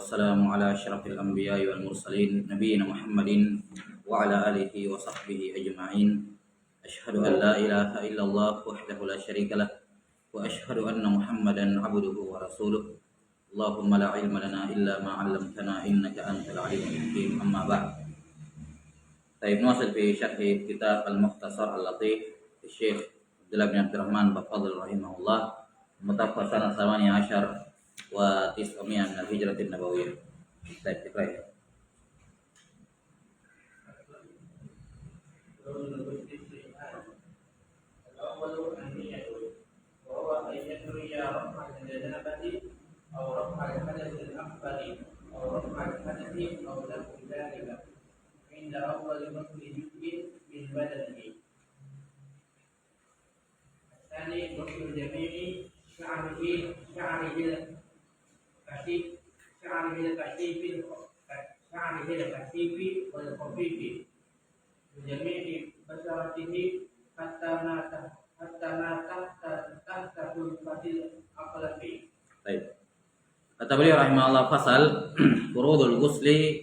wassalamu ala asyrafil anbiya'i wal mursalin nabiyina Muhammadin wa ala alihi wa sahbihi ajma'in. Asyhadu an la ilaha illallah wahdahu la syarikalah wa asyhadu anna Muhammadan abduhu wa rasuluh. Allahumma la ilma lana illa ma 'allamtana innaka antal alimul hakim. Amma ba'd. Taib nuwasil fi syarh kitab Al-Mukhtasar Al-Latif Syekh Abdullah bin Abdurrahman Bafadl rahimahullah mutawaffa sanah 18 wa 900 min al-hijratin nabawiyyah. Baik, baik. Kata beliau rahimahullah, fasal furudul ghusli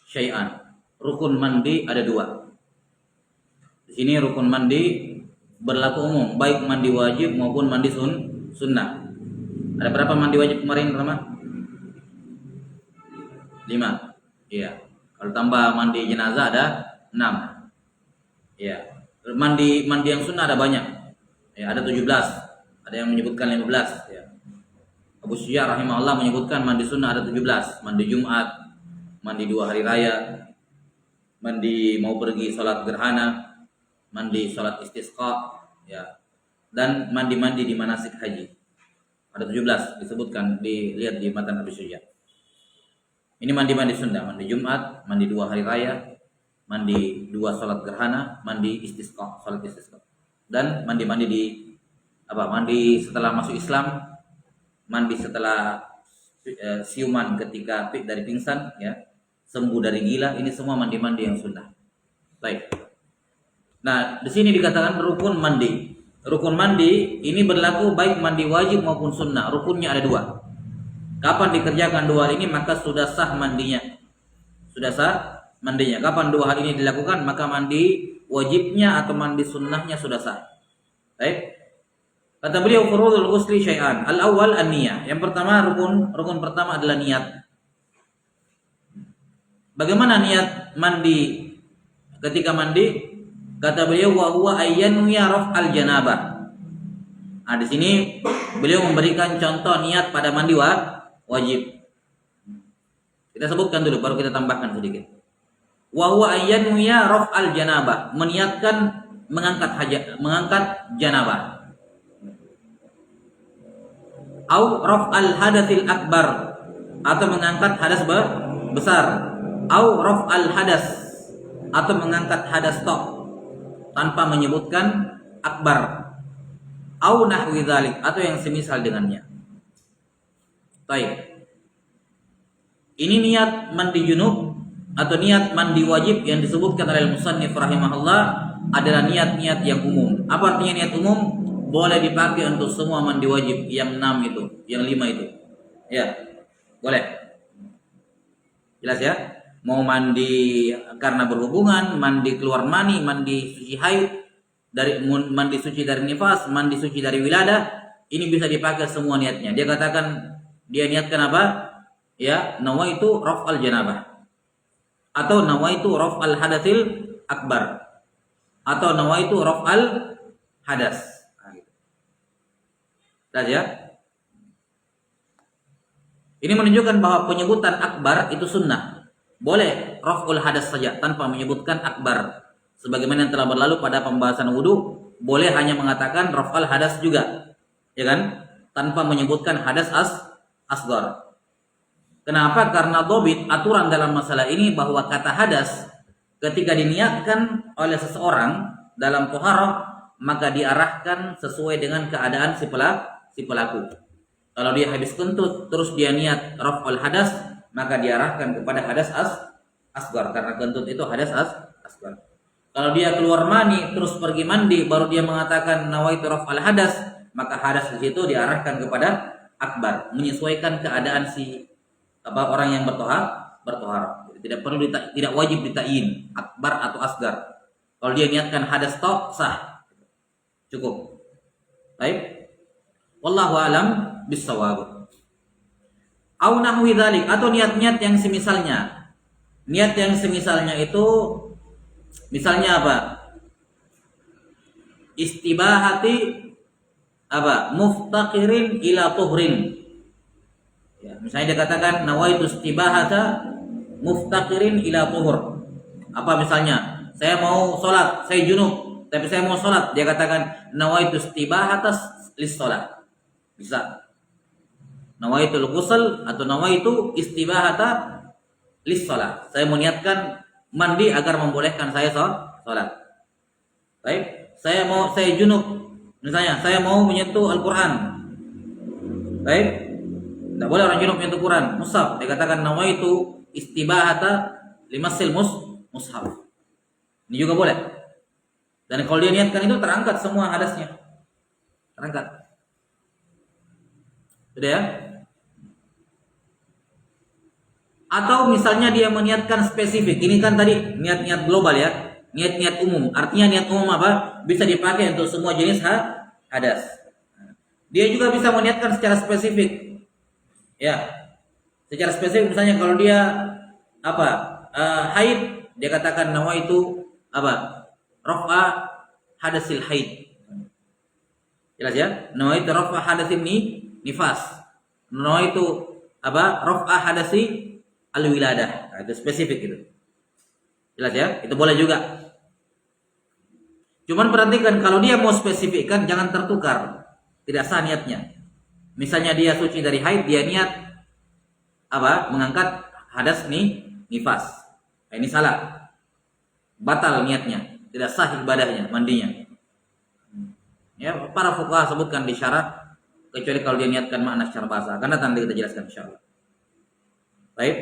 syai'an. Rukun mandi ada dua. Di sini rukun mandi berlaku umum, baik mandi wajib maupun mandi sunnah. Ada berapa mandi wajib kemarin, Rahmat? 5. Iya. Kalau tambah mandi jenazah ada 6. Iya. Mandi yang sunnah ada banyak. Ya, ada 17. Ada yang menyebutkan 15, ya. Abu Syuja rahimahullah menyebutkan mandi sunnah ada 17. Mandi Jumat, mandi 2 hari raya, mandi mau pergi sholat gerhana, mandi sholat istisqa, ya, dan mandi-mandi di manasik haji. Ada 17 disebutkan, dilihat di matan Abu Syuja. Ini mandi-mandi sunnah, mandi Jumat, mandi 2 hari raya, mandi 2 sholat gerhana, mandi istisqa, sholat istisqa. Dan mandi-mandi mandi setelah masuk Islam, mandi setelah siuman ketika dari pingsan, ya, sembuh dari gila. Ini semua mandi-mandi yang sunnah. Baik. Nah, di sini dikatakan rukun mandi. Rukun mandi ini berlaku baik mandi wajib maupun sunnah. Rukunnya ada 2. Kapan dikerjakan 2 hal ini maka sudah sah mandinya. Sudah sah mandinya. Kapan 2 hal ini dilakukan maka mandi wajibnya atau mandi sunnahnya sudah sah. Baik. Kata beliau furudul ghusli syai'an. Al-awwal an-niyah. Yang pertama rukun pertama adalah niat. Bagaimana niat mandi ketika mandi? Kata beliau wa huwa ayyanwiya raf'al janabah. Nah, di sini beliau memberikan contoh niat pada mandi wajib. Kita sebutkan dulu baru kita tambahkan sedikit. Wa huwa ayyanwiya raf'al janabah, meniatkan mengangkat janabah. Au raf'al hadatsil akbar, atau mengangkat hadas besar. Au raf'al hadas, atau mengangkat hadas tok tanpa menyebutkan akbar. Au nahwi dzalik, atau yang semisal dengannya. Baik. Ini niat mandi junub atau niat mandi wajib yang disebutkan oleh musannif rahimahullah adalah niat-niat yang umum. Apa artinya niat umum? Boleh dipakai untuk semua mandi wajib yang 6 itu, yang 5 itu. Ya, boleh. Jelas ya? Mau mandi karena berhubungan, mandi keluar mani, mandi suci haid, mandi suci dari nifas, mandi suci dari wiladah, ini bisa dipakai semua niatnya. Dia katakan dia niatkan apa? Ya, nawaitu raf'al janabah. Atau nawaitu raf'al hadatsil akbar. Atau nawaitu raf'al hadas. Ya. Ini menunjukkan bahwa penyebutan akbar itu sunnah. Boleh raf'ul hadas saja tanpa menyebutkan akbar. Sebagaimana yang telah berlalu pada pembahasan wudu, boleh hanya mengatakan raf'ul hadas juga. Ya kan? Tanpa menyebutkan hadas asghar. Kenapa? Karena dhabit aturan dalam masalah ini bahwa kata hadas ketika diniatkan oleh seseorang dalam taharah maka diarahkan sesuai dengan keadaan si pelaku. Kalau dia habis kentut terus dia niat raf'ul hadas, maka diarahkan kepada hadas asghar karena kentut itu hadas asghar. Kalau dia keluar mani terus pergi mandi baru dia mengatakan nawaitu raf'al hadas, maka hadas di situ diarahkan kepada akbar, menyesuaikan keadaan si orang yang bertohar. Tidak perlu tidak wajib ditakyin akbar atau asgar. Kalau dia niatkan hadas tok sah. Cukup. Baik. Wallahu alam bissawab. Au nahwi dzalik, atau niat-niat yang semisalnya. Niat yang semisalnya itu misalnya apa? Istibahati apa? Muftaqirin ila tuhrin. Ya, misalnya dia katakan nawaitu istibahata muftaqirin ila tuhur. Apa misalnya? Saya mau sholat, saya junub, tapi saya mau sholat. Dia katakan nawaitu istibahata lis sholat. Bisa. Nawaitul ghusl atau nawaitu istibahata lis sholat. Saya meniatkan mandi agar membolehkan saya sholat. Baik. Saya junub. Misalnya, saya mau menyentuh Al-Quran. Baik. Tidak boleh orang junub menyentuh Quran. Mushaf. Dia katakan nawaitu istibahata limasil mushaf. Ini juga boleh. Dan kalau dia niatkan itu terangkat semua hadasnya. Terangkat. Sudah ya? Atau misalnya dia meniatkan spesifik. Ini kan tadi niat-niat global ya. Niat-niat umum. Artinya niat umum apa? Bisa dipakai untuk semua jenis hadas. Dia juga bisa meniatkan secara spesifik. Ya. Secara spesifik misalnya kalau dia haid, dia katakan nawaitu apa? Raf'a hadasil haid. Jelas ya? Nawaitu raf'a hadasin nifas. Nawaitu apa? Raf'a hadasi al-wiladah. Nah, itu spesifik itu. Jelas ya? Itu boleh juga. Cuman perhatikan kalau dia mau spesifikkan jangan tertukar. Tidak sah niatnya. Misalnya dia suci dari haid, dia niat mengangkat hadas nifas. Nah, ini salah. Batal niatnya. Tidak sah ibadahnya, mandinya. Ya, para fuqaha sebutkan di syarat kecuali kalau dia niatkan makna secara bahasa. Karena nanti kita jelaskan insyaallah. Baik.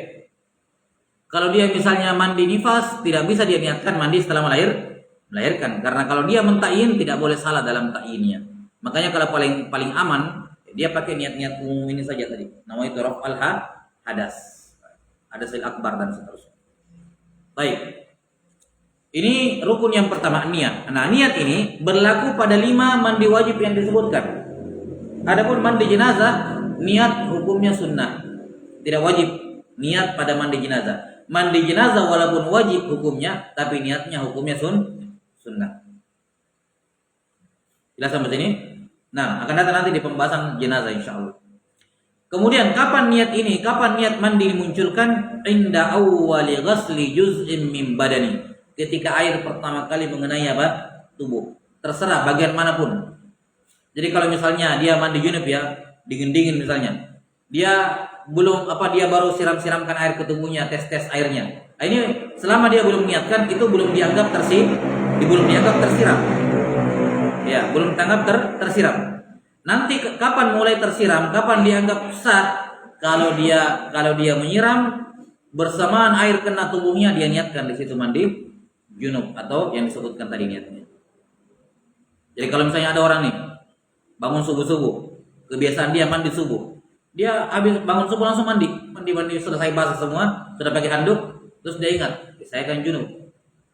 Kalau dia misalnya mandi nifas, tidak bisa dia niatkan mandi setelah melahirkan. Karena kalau dia mentakyin tidak boleh salah dalam takyinnya. Makanya kalau paling aman dia pakai niat-niat umum ini saja tadi. Nama itu raf'al hadas. Hadasil akbar dan seterusnya. Baik. Ini rukun yang pertama, niat. Nah, niat ini berlaku pada 5 mandi wajib yang disebutkan. Adapun mandi jenazah, niat hukumnya sunnah. Tidak wajib niat pada mandi jenazah. Mandi jenazah walaupun wajib hukumnya, tapi niatnya hukumnya sunnah. Jelas sampai sini? Nah, akan datang nanti di pembahasan jenazah insyaallah. Kemudian kapan niat mandi dimunculkan? Inda awwali ghasli juz'in min badani. Ketika air pertama kali mengenai tubuh. Terserah bagian manapun. Jadi kalau misalnya dia mandi junub ya, dingin-dingin misalnya. Dia baru siram-siramkan air ke tubuhnya, tes airnya. Nah, ini selama dia belum niatkan itu belum dianggap tersiram. Ya, belum dianggap tersiram. Nanti kapan mulai tersiram? Kapan dianggap sah? Kalau dia menyiram bersamaan air kena tubuhnya, dia niatkan di situ mandi junub atau yang disebutkan tadi niatnya. Jadi kalau misalnya ada orang nih bangun subuh, kebiasaan dia mandi subuh. Dia habis bangun subuh langsung mandi selesai basah semua, sudah pakai handuk, terus dia ingat, saya kan junub.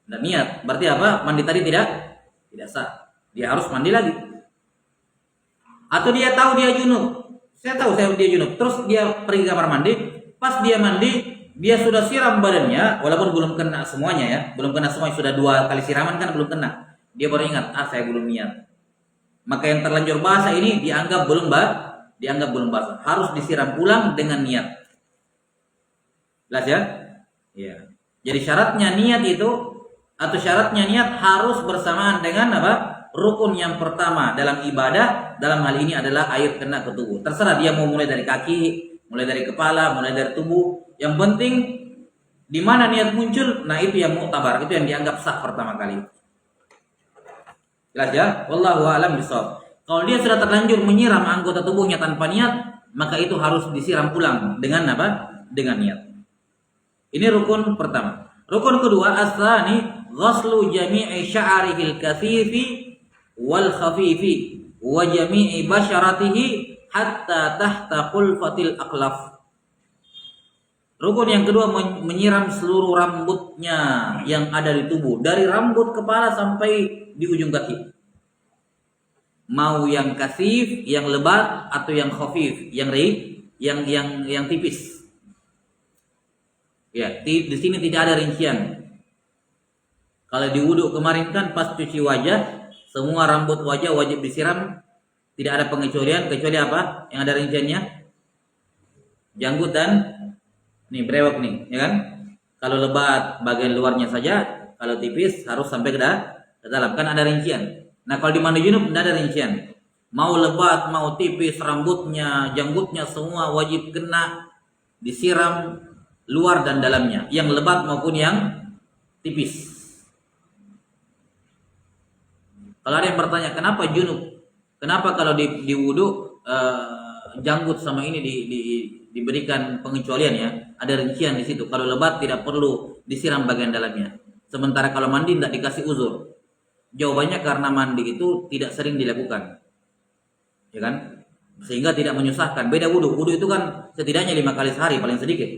Dan niat, berarti apa? Mandi tadi tidak sah. Dia harus mandi lagi. Atau dia tahu dia junub. Dia junub, terus dia pergi ke kamar mandi, pas dia mandi, dia sudah siram badannya, walaupun belum kena semuanya ya, belum kena semuanya, sudah 2 kali siraman kan belum kena. Dia baru ingat, saya belum niat. Maka yang terlanjur basah ini dianggap belum basah, harus disiram ulang dengan niat. Jelas ya? Iya. Jadi syaratnya niat harus bersamaan dengan rukun yang pertama dalam ibadah. Dalam hal ini adalah air kena ke tubuh. Terserah dia mau mulai dari kaki, mulai dari kepala, mulai dari tubuh. Yang penting di mana niat muncul, nah itu yang muktabar, itu yang dianggap sah pertama kali. Jelas ya? Wallahu a'lam bishawab. Kalau dia sudah terlanjur menyiram anggota tubuhnya tanpa niat, maka itu harus disiram ulang dengan dengan niat. Ini rukun pertama. Rukun kedua, as-tsani ghaslu jami'i sya'rihil kathifi wal khafifi wa jami'i basharatihi hatta tahta qulfatil aqlaf. Rukun yang kedua menyiram seluruh rambutnya yang ada di tubuh, dari rambut kepala sampai di ujung kaki. Mau yang kasif, yang lebat, atau yang khafif, yang tipis. Ya, di sini tidak ada rincian. Kalau di wudhu kemarin kan pas cuci wajah, semua rambut wajah wajib disiram, tidak ada pengecualian kecuali apa? Yang ada rinciannya, janggut dan nih brewok nih, ya kan? Kalau lebat bagian luarnya saja, kalau tipis harus sampai ke dalam, kan ada rincian. Nah kalau di mandi junub tidak ada rincian. Mau lebat, mau tipis, rambutnya, janggutnya semua wajib kena disiram luar dan dalamnya, yang lebat maupun yang tipis. Kalau ada yang bertanya kenapa junub, kenapa kalau di wudhu janggut sama ini diberikan pengecualian ya, ada rincian di situ. Kalau lebat tidak perlu disiram bagian dalamnya. Sementara kalau mandi tidak dikasih uzur. Jawabannya karena mandi itu tidak sering dilakukan, ya kan? Sehingga tidak menyusahkan. Beda wudhu. Wudhu itu kan setidaknya 5 kali sehari paling sedikit.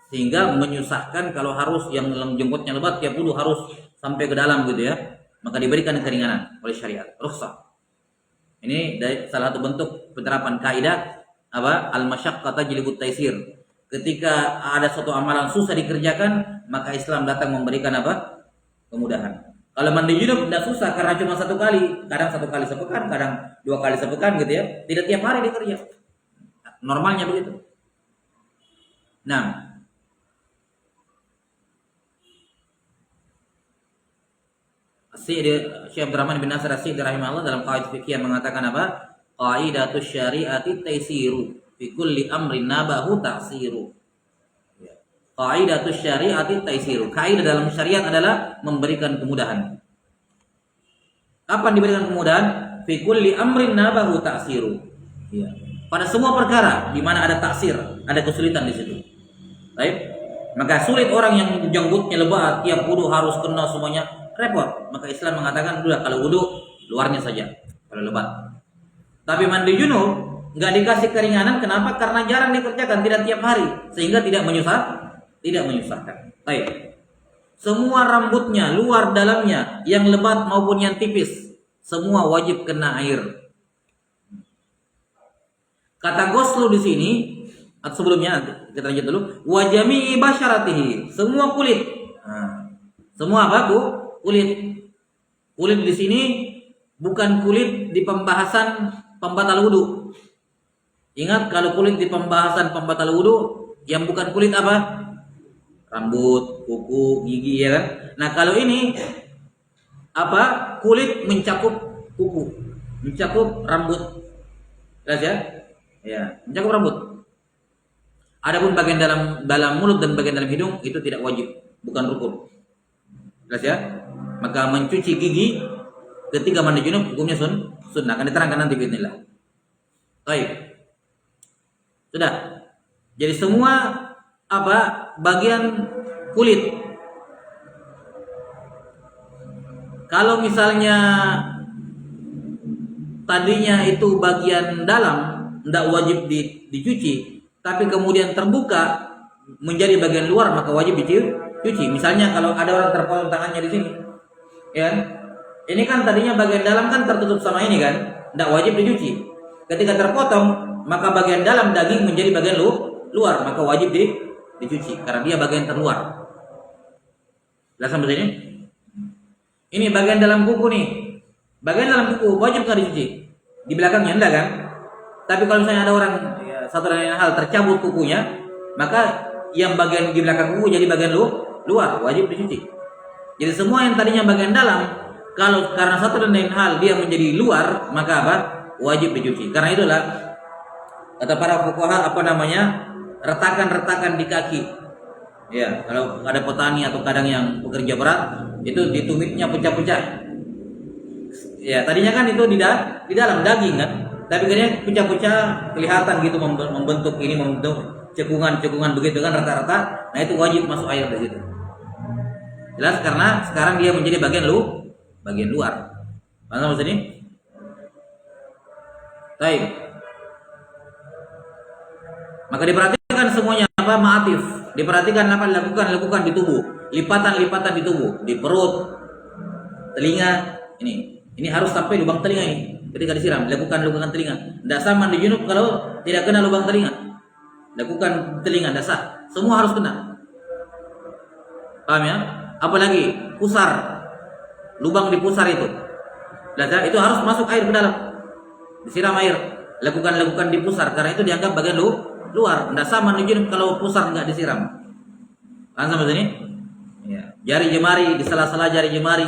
Sehingga menyusahkan kalau harus yang jenggotnya lebat tiap wudhu harus sampai ke dalam gitu ya. Maka diberikan keringanan oleh syariat, rukhsah. Ini dari salah satu bentuk penerapan kaidah apa? Al-masyaqqah tajlibut taisir. Ketika ada suatu amalan susah dikerjakan, maka Islam datang memberikan apa? Kemudahan. Kalau mandi junub tidak susah karena cuma 1 kali, kadang 1 kali sepekan, kadang 2 kali sepekan gitu ya. Tidak tiap hari dikerja. Normalnya begitu. Nah, Syekh Abdurrahman bin Nasir As-Sa'di rahimahullah dalam qawaid fikih mengatakan apa? Qaidatus syari'ati taisiru fi kulli amrin nabahu ta'siru. Qaidatus syari'ati taisiru. Kaidah dalam syariat adalah memberikan kemudahan. Kapan diberikan kemudahan? Fi kulli amrin nabahu ta'siru. Ya. Pada semua perkara di mana ada taksir, ada kesulitan di situ. Baik. Maka sulit orang yang janggutnya lebat, tiap wudu harus kena semuanya, repot. Maka Islam mengatakan udah kalau wudu luarnya saja kalau lebat. Tapi mandi junub nggak dikasih keringanan, kenapa? Karena jarang dikerjakan, tidak tiap hari, sehingga tidak menyusahkan. Baik. Semua rambutnya, luar dalamnya, yang lebat maupun yang tipis, semua wajib kena air. Kata Ghuslu di sini, atau sebelumnya nanti kita lanjut dulu. Wajami basyaratihi, semua kulit. Nah, semua apa bu? Kulit. Kulit di sini bukan kulit di pembahasan pembatal wudu. Ingat kalau kulit di pembahasan pembatal wudu, yang bukan kulit apa? Rambut, kuku, gigi, ya kan? Nah kalau ini apa? Kulit mencakup kuku, mencakup rambut, jelas ya? Ya, mencakup rambut. Adapun bagian dalam mulut dan bagian dalam hidung itu tidak wajib, bukan rukun. Jelas ya? Maka mencuci gigi ketika mandi junub hukumnya sunnah. Akan diterangkan nanti bismillah. Baik. Sudah. Jadi semua apa? Bagian kulit. Kalau misalnya tadinya itu bagian dalam tidak wajib dicuci, tapi kemudian terbuka menjadi bagian luar, maka wajib dicuci. Misalnya kalau ada orang terpotong tangannya di sini, ya, ini kan tadinya bagian dalam kan tertutup sama ini kan, tidak wajib dicuci. Ketika terpotong, maka bagian dalam daging menjadi bagian luar, maka wajib dicuci karena dia bagian terluar. Jelas sampai sini? Ini bagian dalam kuku nih, bagian dalam kuku wajib nggak dicuci? Di belakangnya enggak kan? Tapi kalau misalnya ada orang ya, satu dan lain hal tercabut kukunya, maka yang bagian di belakang kuku jadi bagian luar, wajib dicuci. Jadi semua yang tadinya bagian dalam, kalau karena satu dan lain hal dia menjadi luar, maka apa? Wajib dicuci. Karena itulah kata para fuqaha apa namanya? Retakan-retakan di kaki. Ya, kalau ada petani atau kadang yang bekerja berat, itu ditumitnya pecah-pecah. Ya, tadinya kan itu di dalam daging kan. Tapi kemudian pecah-pecah kelihatan gitu membentuk ini, membentuk cekungan begitu kan rata-rata. Nah itu wajib masuk air di situ. Jelas karena sekarang dia menjadi bagian luar. Paham maksud ini? Baik. Maka diperhatikan semuanya apa ma'atif. Diperhatikan apa lakukan di tubuh, lipatan di tubuh, di perut, telinga. Ini harus sampai lubang telinga ini. Ketika disiram, lakukan telinga. Tidak sah mandi junub kalau tidak kena lubang telinga. Lakukan telinga, tidak sah. Semua harus kena. Paham ya? Apalagi pusar, lubang di pusar itu. Itu harus masuk air ke dalam. Disiram air. Lakukan di pusar karena itu dianggap bagian luar. Tidak sah mandi junub kalau pusar nggak disiram. Paham sampai sini? Ya. Jari jemari, di sela-sela jari jemari.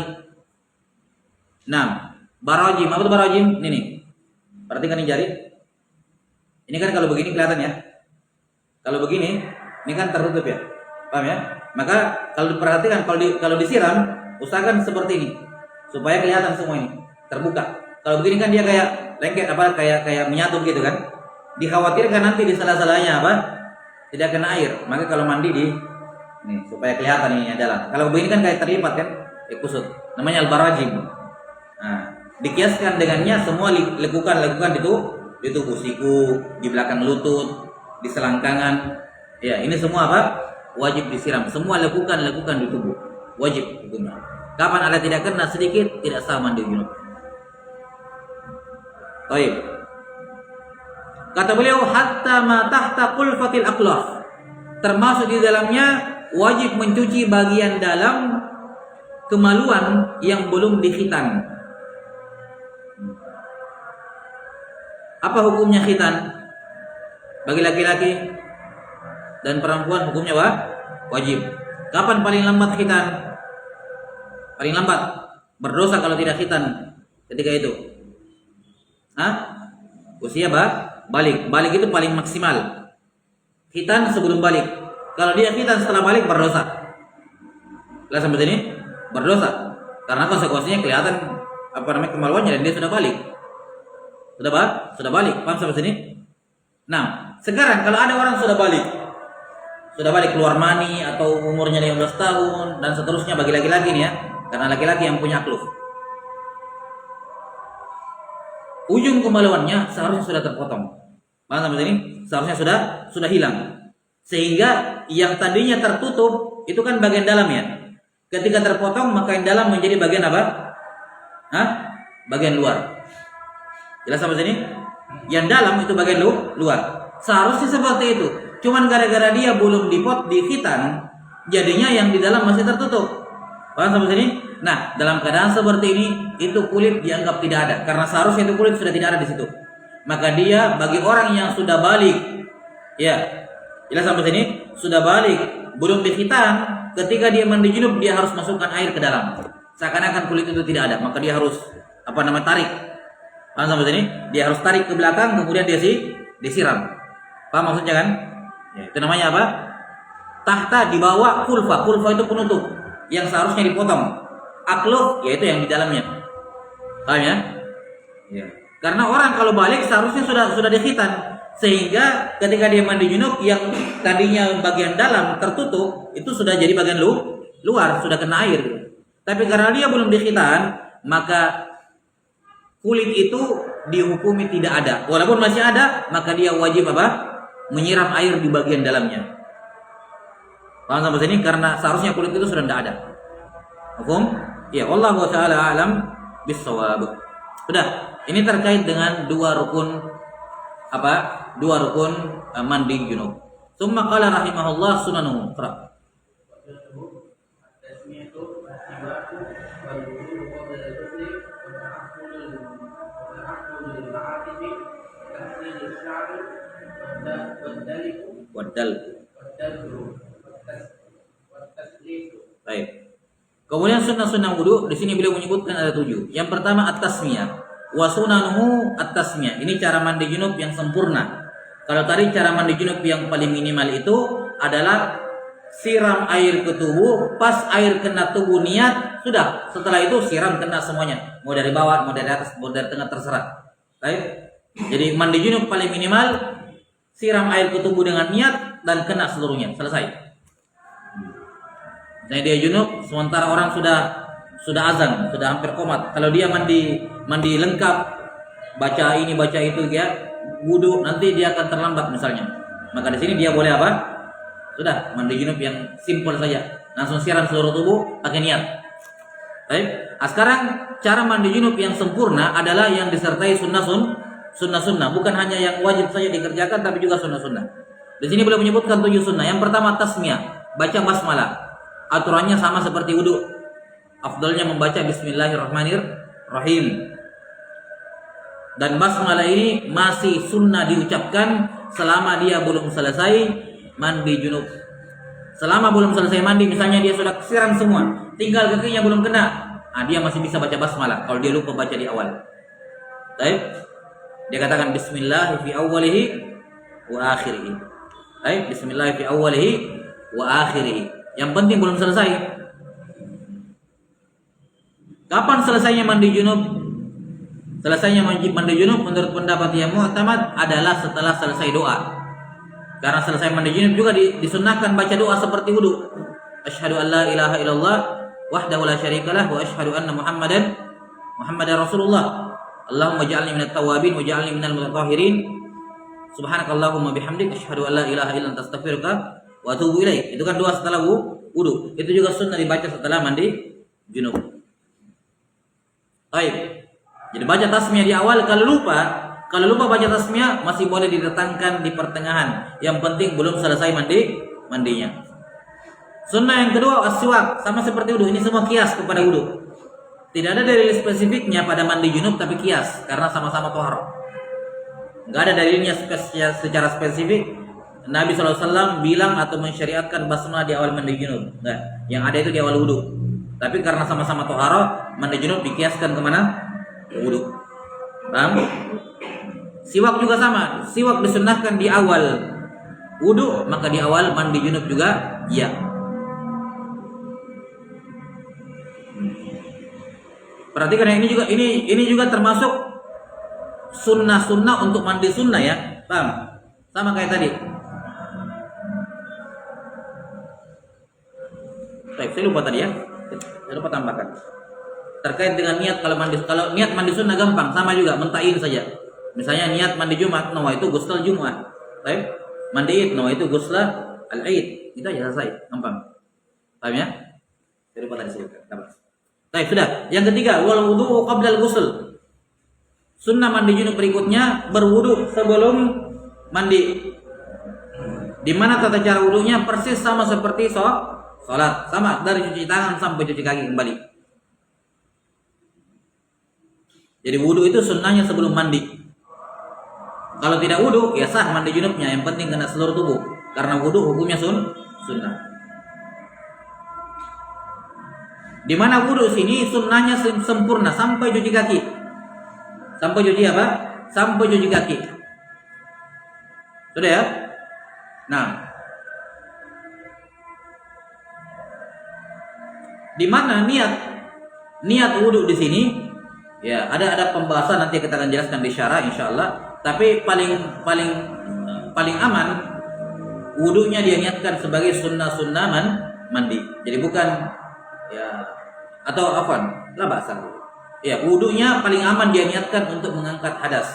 Nah, barajim, apa itu barajim? Ini nih. Perhatikan ini jari. Ini kan kalau begini kelihatan ya. Kalau begini, ini kan tertutup ya. Paham ya? Maka kalau diperhatikan, kalau disiram, usahakan seperti ini supaya kelihatan semua ini terbuka. Kalau begini kan dia kayak lengket kayak menyatu gitu kan. Dikhawatirkan nanti di sela-selanya tidak kena air. Maka kalau mandi nih supaya kelihatan ini jalan. Kalau begini kan kayak terlipat kan, kusut. Namanya al-barajim. Nah, dikiaskan dengannya semua lakukan di tubuh, siku, di belakang lutut, di selangkangan. Ya, ini semua wajib disiram. Semua lakukan di tubuh. Wajib hukumnya. Kapan ada tidak kena sedikit, tidak sah mandi junub. Baik. Kata beliau hatta ma tahta qulfatil aqlaf. Termasuk di dalamnya wajib mencuci bagian dalam kemaluan yang belum dikhitan. Apa hukumnya khitan? Bagi laki-laki dan perempuan hukumnya wajib. Kapan paling lambat khitan? Paling lambat berdosa kalau tidak khitan ketika itu. Usia balik. Balik itu paling maksimal. Khitan sebelum balik. Kalau dia khitan setelah balik berdosa. Jelas sampai sini? Berdosa. Karena konsekuensinya kelihatan kemaluannya dan dia sudah balik. Sudah balik. Paham sampai sini? Nah, sekarang kalau ada orang sudah balik keluar mani atau umurnya 15 tahun dan seterusnya bagi laki-laki nih ya, karena laki-laki yang punya akhluf. Ujung kemaluannya seharusnya sudah terpotong. Paham sampai sini? Seharusnya sudah hilang. Sehingga yang tadinya tertutup itu kan bagian dalam ya. Ketika terpotong maka yang dalam menjadi bagian apa? Bagian luar. Jelas sampai sini? Yang dalam itu bagian luar. Seharusnya seperti itu. Cuman gara-gara dia belum dikhitan, jadinya yang di dalam masih tertutup. Paham sampai sini? Nah, dalam keadaan seperti ini, itu kulit dianggap tidak ada. Karena seharusnya itu kulit sudah tidak ada di situ. Maka dia bagi orang yang sudah balik, ya, jelas sampai sini, sudah balik, belum dikhitan, ketika dia mandi junub dia harus masukkan air ke dalam. Seakan-akan kulit itu tidak ada, maka dia harus tarik. Paham sampai sini? Dia harus tarik ke belakang, kemudian dia disiram. Paham maksudnya kan? Ya, itu namanya apa? Tahta di bawah kulfa. Kulfa itu penutup yang seharusnya dipotong. Akluf yaitu yang di dalamnya. Paham ya? Ya. Karena orang kalau balik seharusnya sudah dikhitan. Sehingga ketika dia mandi junub yang tadinya bagian dalam tertutup itu sudah jadi bagian luar, sudah kena air. Tapi karena dia belum dikhitan, maka kulit itu dihukumi tidak ada. Walaupun masih ada, maka dia wajib menyiram air di bagian dalamnya. Paham sampai sini? Karena seharusnya kulit itu sudah tidak ada. Paham? Ya, Allah taala alam bisawab. Sudah, ini terkait dengan dua rukun mandi junub. Tsumma qala rahimahullah sunanuhu. Baik. Kemudian sunnah-sunnah wudu di sini beliau menyebutkan ada 7. Yang pertama at-tasmiyah. Wa sunanuhu at-tasmiyah. Ini cara mandi junub yang sempurna. Kalau tadi cara mandi junub yang paling minimal itu adalah siram air ke tubuh, pas air kena tubuh niat, sudah. Setelah itu siram kena semuanya. Mau dari bawah, mau dari atas, mau dari tengah terserah. Baik. Jadi mandi junub paling minimal siram air ke tubuh dengan niat dan kena seluruhnya. Selesai. Misalnya dia junub, sementara orang sudah azan, sudah hampir komat. Kalau dia mandi lengkap, baca ini baca itu ya, wudu, nanti dia akan terlambat misalnya. Maka di sini dia boleh Sudah, mandi junub yang simpel saja. Langsung siram seluruh tubuh pakai niat. Baik. Sekarang cara mandi junub yang sempurna adalah yang disertai sunnah-sunnah, bukan hanya yang wajib saja dikerjakan tapi juga sunnah-sunnah. Di sini beliau menyebutkan 7 sunnah. Yang pertama tasmiyah, baca basmalah. Aturannya sama seperti wudu. Afdalnya membaca bismillahirrahmanirrahim. Dan basmalah ini masih sunnah diucapkan selama dia belum selesai mandi junub. Selama belum selesai mandi, misalnya dia sudah siram semua, tinggal kakinya belum kena, dia masih bisa baca basmalah kalau dia lupa baca di awal. Baik. Dia katakan bismillah fi awwalihi wa akhirih. Baik, bismillah fi awwalihi wa akhirih. Yang penting belum selesai. Kapan selesainya mandi junub? Selesainya mandi junub menurut pendapat yang mu'tamad adalah setelah selesai doa. Karena selesai mandi junub juga disunnahkan baca doa seperti wudu. Asyhadu an la ilaha illallah wahdahu la syarikalah wa asyhadu anna Muhammadar Rasulullah. Allahumma ja'alni minat tawabin wa ja'alni minal mutatahhirin. Subhanakallahumma bihamdik asyhadu an la ilaha illa anta astaghfiruka wa atubu ilaik. Itu kan doa setelah wudu. Itu juga sunnah dibaca setelah mandi junub. Baik. Jadi baca tasmiyah di awal. Kalau lupa baca tasmiyah masih boleh didatangkan di pertengahan. Yang penting belum selesai mandinya. Sunnah yang kedua as-siwak, sama seperti wudu. Ini semua kias kepada wudu. Tidak ada dalil spesifiknya pada mandi junub tapi kias karena sama-sama thaharah. Enggak ada dalilnya secara spesifik. Nabi SAW bilang atau mensyariatkan basmalah di awal mandi junub. Enggak. Yang ada itu di awal wudu. Tapi karena sama-sama thaharah, mandi junub dikiaskan kemana? Wudu. Paham? Siwak juga sama. Siwak disunnahkan di awal wudu, maka di awal mandi junub juga iya. Perhatikan yang ini juga termasuk sunnah untuk mandi sunnah ya. Paham? Sama kayak tadi. Baik, saya lupa tadi ya. Saya lupa tambahkan. Terkait dengan niat kalau niat mandi sunnah gampang, sama juga mentain saja. Misalnya niat mandi Jumat, nawaitu ghusl Jumat. Baik. Mandi Id, nawaitu ghusl al-Id. Itu aja selesai, gampang. Paham ya? Saya lupa tadi Baik, sudah. Yang ketiga, wal wudu qabla al-ghusl. Sunnah mandi junub berikutnya berwudu sebelum mandi. Di mana tata cara wudunya persis sama seperti salat, sama dari cuci tangan sampai cuci kaki kembali. Jadi wudu itu sunnahnya sebelum mandi. Kalau tidak wudu, ya sah mandi junubnya. Yang penting kena seluruh tubuh. Karena wudu hukumnya sunnah. Di mana wudu sini sunnahnya sempurna sampai cuci kaki. Sampai cuci apa? Sampai cuci kaki. Sudah ya? Nah, di mana niat wudu di sini? Ya, ada pembahasan nanti kita akan jelaskan di syarah insyaallah. Tapi paling aman wudunya dia niatkan sebagai sunnah mandi. Jadi bukan ya atau afwan, la ba'sa. Ya, wudunya paling aman dia niatkan untuk mengangkat hadas.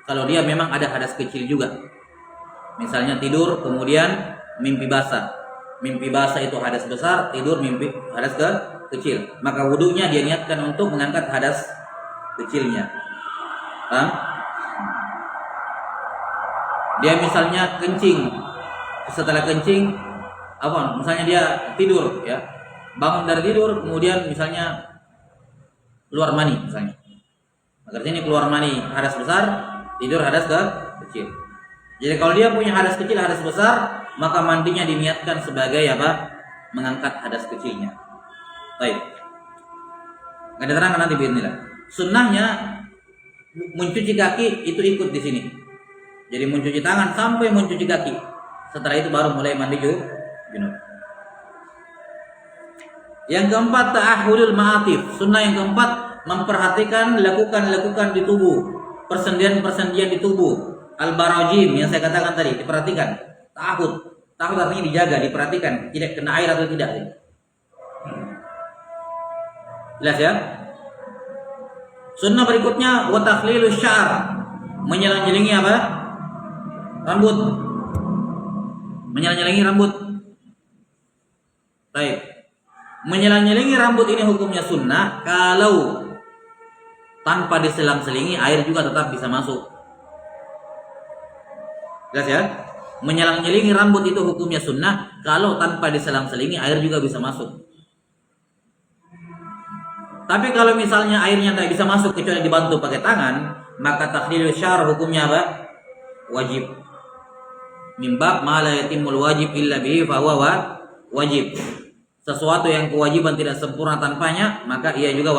Kalau dia memang ada hadas kecil juga. Misalnya tidur kemudian mimpi basah. Mimpi basah itu hadas besar, tidur mimpi hadas kecil. Maka wudunya dia niatkan untuk mengangkat hadas kecilnya. Dia misalnya kencing, setelah kencing misalnya dia tidur ya, bangun dari tidur kemudian misalnya keluar mani misalnya. Maka ini keluar mani hadas besar, tidur hadas kecil. Jadi kalau dia punya hadas kecil, hadas besar, maka mandinya diniatkan sebagai apa? Mengangkat hadas kecilnya. Baik. Enggak diterangkan nanti bismillah. Sunnahnya mencuci kaki itu ikut di sini. Jadi mencuci tangan sampai mencuci kaki. Setelah itu baru mulai mandi junub. Yang keempat ta'ahudul ma'atif. Sunnah yang keempat memperhatikan lakukan di tubuh, persendian di tubuh. Al-barajim yang saya katakan tadi diperhatikan. Ta'ahud artinya dijaga, diperhatikan tidak kena air atau tidak. Jelas ya? Sunnah berikutnya wa takhlilus sya'r, menyelang-nyelingi apa? Rambut. Menyelang-nyelingi rambut. Baik. Menyelang-nyelingi rambut ini hukumnya sunnah kalau tanpa diselang-selingi air juga tetap bisa masuk. Jelas ya? Menyelang-nyelingi rambut itu hukumnya sunnah kalau tanpa diselang-selingi air juga bisa masuk. Tapi kalau misalnya airnya tidak bisa masuk kecuali dibantu pakai tangan, maka takhlilul syar hukumnya apa? Wajib. Mimbab ma la yatimul wajib illa bihi fa huwa wajib. Sesuatu yang kewajiban tidak sempurna tanpanya, maka ia juga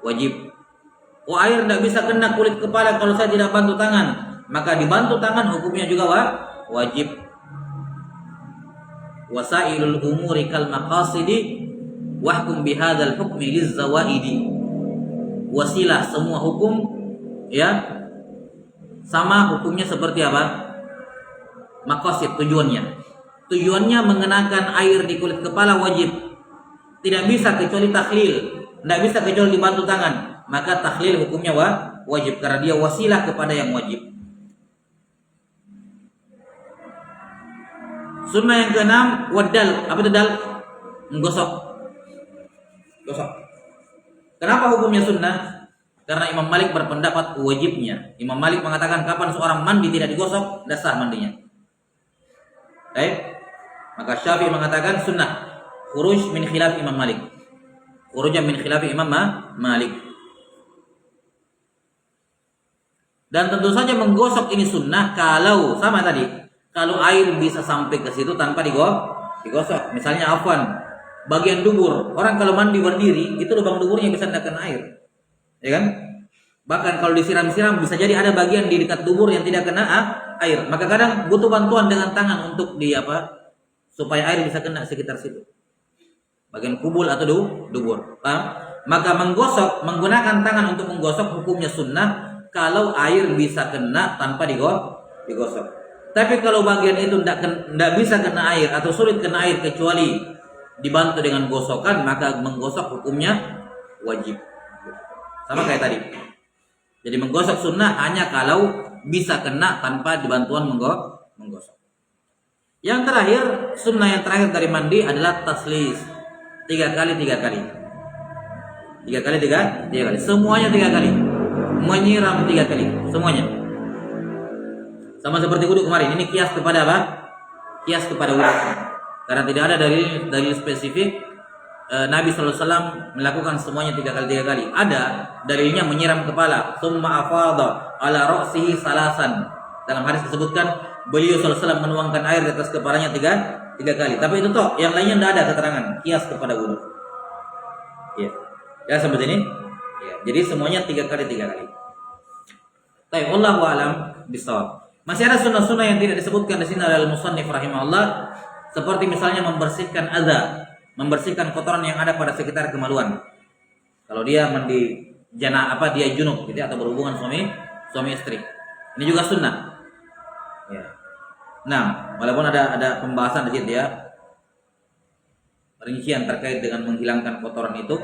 wajib. Oh, air tidak bisa kena kulit kepala kalau saya tidak bantu tangan, maka dibantu tangan hukumnya juga wajib. Wasailul umuri kal maqasidi wahkum bihadzal hukmi lizawaidi. Wasilah semua hukum ya sama hukumnya seperti apa? Maqasid, tujuannya. Tujuannya mengenakan air di kulit kepala wajib. Tidak bisa kecuali takhlil, tidak bisa kecuali dibantu tangan. Maka takhlil hukumnya wajib karena dia wasilah kepada yang wajib. Sunnah yang keenam, wadal. Apa itu dal? Menggosok. Gosok. Kenapa hukumnya sunnah? Karena Imam Malik berpendapat wajibnya. Imam Malik mengatakan kapan seorang mandi tidak digosok, tidak sah mandinya. Baik. Maka Syafi'i mengatakan sunnah. Khuruj min khilaf Imam Malik. Khuruj min khilaf Imam Malik. Dan tentu saja menggosok ini sunnah kalau sama tadi. Kalau air bisa sampai ke situ tanpa digosok. Misalnya afwan, bagian dubur. Orang kalau mandi berdiri, itu lubang duburnya bisa tidak kena air. Ya kan? Bahkan kalau disiram-siram bisa jadi ada bagian di dekat dubur yang tidak kena air. Maka kadang butuh bantuan dengan tangan untuk supaya air bisa kena sekitar situ. Bagian kubul atau dubur. Paham? Maka menggunakan tangan untuk menggosok hukumnya sunnah kalau air bisa kena tanpa digosok. Tapi kalau bagian itu tidak bisa kena air atau sulit kena air kecuali dibantu dengan gosokan, maka menggosok hukumnya wajib. Sama kayak tadi. Jadi menggosok sunnah hanya kalau bisa kena tanpa dibantuan menggosok. Yang terakhir, sunnah yang terakhir dari mandi adalah taslis. 3 kali. Semuanya 3 kali. Menyiram 3 kali. Semuanya. Sama seperti wudu kemarin. Ini kias kepada apa? Kias kepada wudu. Karena tidak ada dalil spesifik Nabi SAW melakukan semuanya 3 kali. Ada dalilnya menyiram kepala. Summa afadha ala ra'sihi salasan. Dalam hadis disebutkan beliau SAW menuangkan air di atas kepalanya 3 kali. Tapi itu toh, yang lainnya tidak ada keterangan. Kias kepada wudu. Ya. Ya seperti ini. Ya. Jadi semuanya 3 kali. Baik, wallahu a'lam bishawab. Masih ada sunnah-sunnah yang tidak disebutkan di sini oleh al-musannif rahimahullah, seperti misalnya membersihkan adza, membersihkan kotoran yang ada pada sekitar kemaluan. Kalau dia mandi dia junub gitu atau berhubungan suami istri. Ini juga sunnah. Ya. Nah, walaupun ada pembahasan di situ ya, rincian terkait dengan menghilangkan kotoran itu,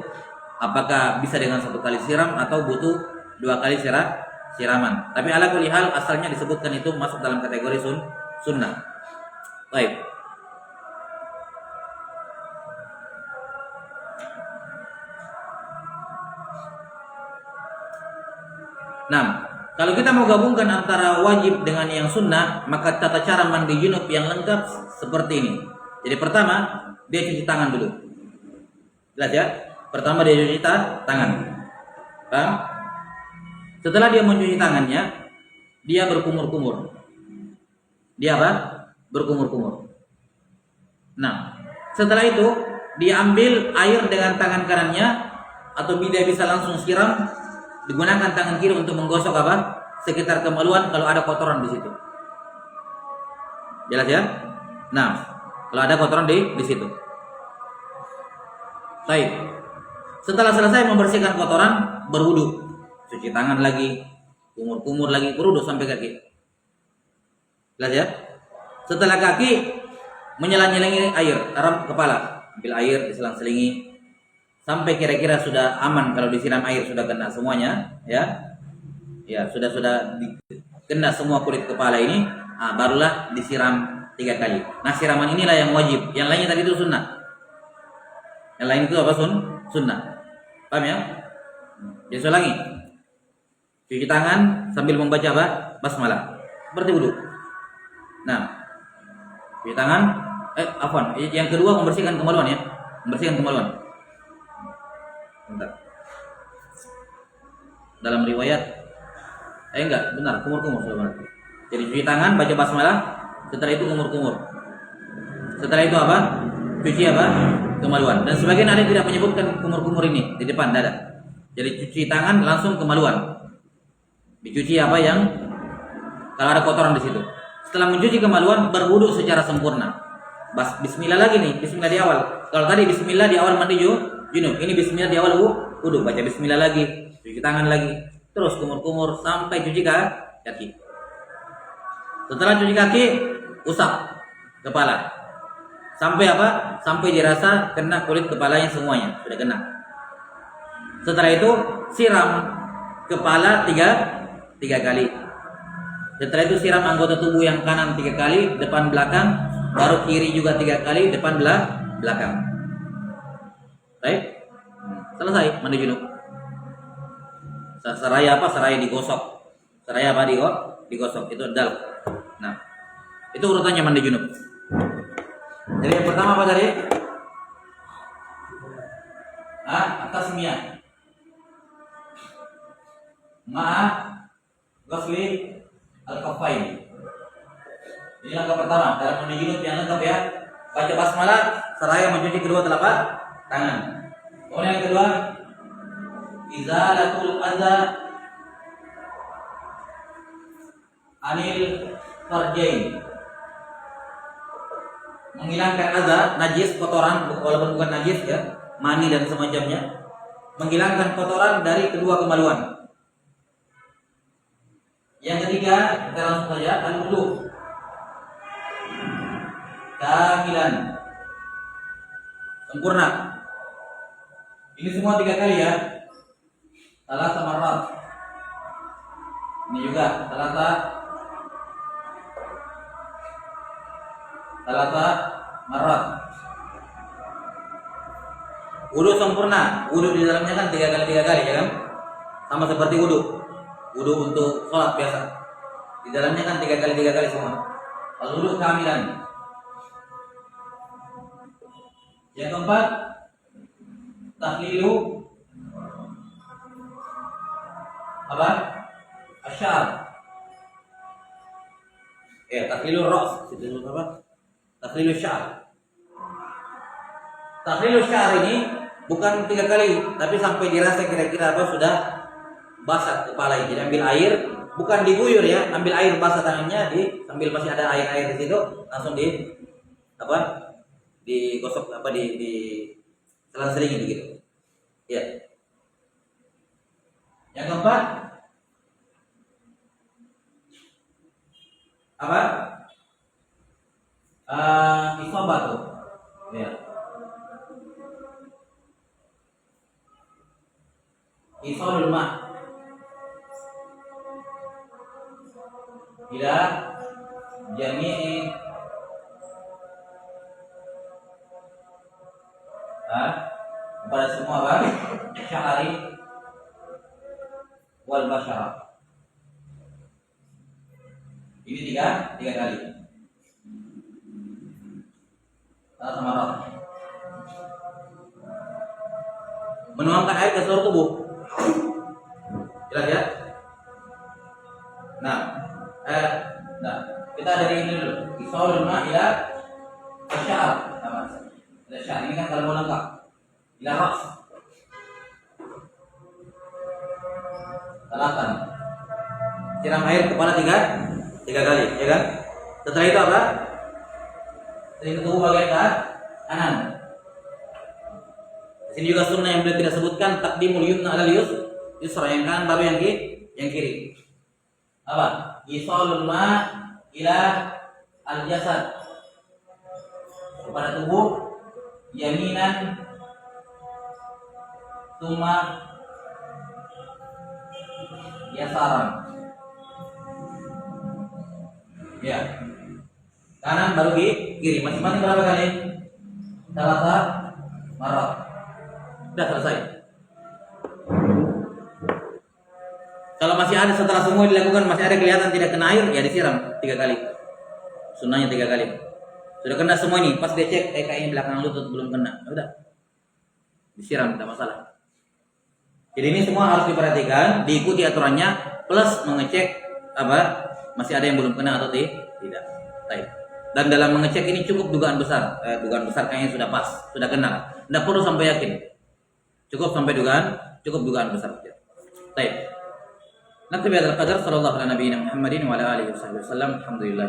apakah bisa dengan 1 kali siram atau butuh 2 kali siraman. Tapi ala kulli hal asalnya disebutkan itu masuk dalam kategori sunnah. Baik. Nah, kalau kita mau gabungkan antara wajib dengan yang sunnah, maka tata cara mandi junub yang lengkap seperti ini. Jadi pertama, dia cuci tangan dulu. Jelas ya? Pertama dia cuci tangan. Paham? Setelah dia mencuci tangannya, dia berkumur-kumur. Dia apa? Berkumur-kumur. Nah, setelah itu dia ambil air dengan tangan kanannya, atau dia bisa langsung siram, digunakan tangan kiri untuk menggosok apa? Sekitar kemaluan kalau ada kotoran di situ. Jelas ya? Nah, kalau ada kotoran di situ. Baik. Setelah selesai membersihkan kotoran, berwudu. Cuci tangan lagi, kumur-kumur lagi, berwudu sampai kaki. Jelas ya? Setelah kaki, menyelang-nyelangi air, taruh kepala, ambil air, diselang-selingi sampai kira-kira sudah aman. Kalau disiram air sudah kena semuanya, ya. Ya, sudah kena semua kulit kepala ini, barulah disiram 3 kali. Nah, siraman inilah yang wajib. Yang lainnya tadi itu sunnah. Yang lain itu apa? Sunnah. Paham ya? Jadi saya ulangi. Cuci tangan sambil membaca apa? Basmalah. Seperti wudu. Nah, cuci tangan. Afwan. Yang kedua membersihkan kemaluan ya. Membersihkan kemaluan. Bentar. Dalam riwayat, enggak, benar, kumur-kumur saudara. Jadi cuci tangan, baca basmalah. Setelah itu kumur-kumur. Setelah itu apa? Cuci apa? Kemaluan. Dan sebagian ada yang tidak menyebutkan kumur-kumur ini di depan dada. Jadi cuci tangan langsung kemaluan. Dicuci apa yang kalau ada kotoran di situ. Setelah mencuci kemaluan berwudu secara sempurna. Bismillah lagi nih, bismillah di awal. Kalau tadi bismillah di awal mandi junub, ini bismillah di awal wudu, baca bismillah lagi, cuci tangan lagi, terus kumur-kumur sampai cuci kaki. Setelah cuci kaki, usap kepala. Sampai apa? Sampai dirasa kena kulit kepalanya semuanya, sudah kena. Setelah itu siram kepala tiga kali. Setelah itu siram anggota tubuh yang kanan 3 kali, depan belakang, baru kiri juga 3 kali, depan belakang. Baik? Selesai mandi junub. Seraya apa? Seraya digosok. Seraya apa? Digosok. Itu dal. Nah, itu urutannya mandi junub. Jadi yang pertama apa tadi? At-tasmiyah. Ghusli al-kaffain. Ini langkah pertama dalam mandi junub yang lengkap ya. Baca basmalah seraya mencuci kedua telapak tangan. Kemudian yang kedua, izalatul adza anil farjain. Menghilangkan adza, najis, kotoran, walaupun bukan najis ya, mani dan semacamnya. Menghilangkan kotoran dari kedua kemaluan. Yang ketiga, kita langsung saja al-wudu. Kamilan. Sempurna. Ini semua 3 kali ya. Salasa marrat. Ini juga salasa marrat. Wudu sempurna. Wudu di dalamnya kan 3 kali ya kan? Sama seperti wudu untuk sholat biasa. Di dalamnya kan 3 kali semua. Al-wudu kamilan. Yang keempat, tahlilu apa? Asy'ar. Tahlilur ra's, itu apa? Tahlilus syar. Tahlilus syar ini bukan 3 kali, tapi sampai dirasa kira-kira apa sudah basah kepala ini. Ambil air, bukan diguyur ya, ambil air basah tangannya, sambil masih ada air di situ, langsung digosok di selang-seling begitu. Ya. Yang keempat apa? Isabatu. Ya. Isalul ma. Ila jami'i kepada semua apa? Sya'ari wal basyara. Ini tiga kali. Sama roh. Menuangkan air ke seluruh tubuh. Jelas ya? Nah, kita dari ini dulu. Isolul ma ila asy'ar. Asy'ar ini kan kalau lengkap. Ila ras. Salatan. Siram air kepala tiga kali, ya kan? Setelah itu apa? Setelah itu tubuh bagian kanan. Di sini juga sunnah yang beliau tidak sebutkan, taqdimul yumna alal yusra, yang kanan baru yang kiri. Apa? Isalul ma ila al-jasad, kepada tubuh, yaminan summa yasaran. Ya. Kanan baru kiri. Masing-masing berapa kali? Salasa marrat. Udah selesai. Kalau masih ada setelah semua dilakukan masih ada kelihatan tidak kena air, ya disiram 3 kali. Sunnahnya 3 kali. Sudah kena semua ini, pas dia cek, kayaknya belakang lutut belum kena. Udah. Disiram, tidak masalah. Jadi ini semua harus diperhatikan, diikuti aturannya, plus mengecek masih ada yang belum kena atau tidak. Baik. Dan dalam mengecek ini cukup dugaan besar kayaknya sudah pas, sudah kena. Tidak perlu sampai yakin. Cukup dugaan besar. Baik. Naktabi hadzal qadar sallallahu ala nabiyyina Muhammadin wa ala alihi wasallam. Alhamdulillah.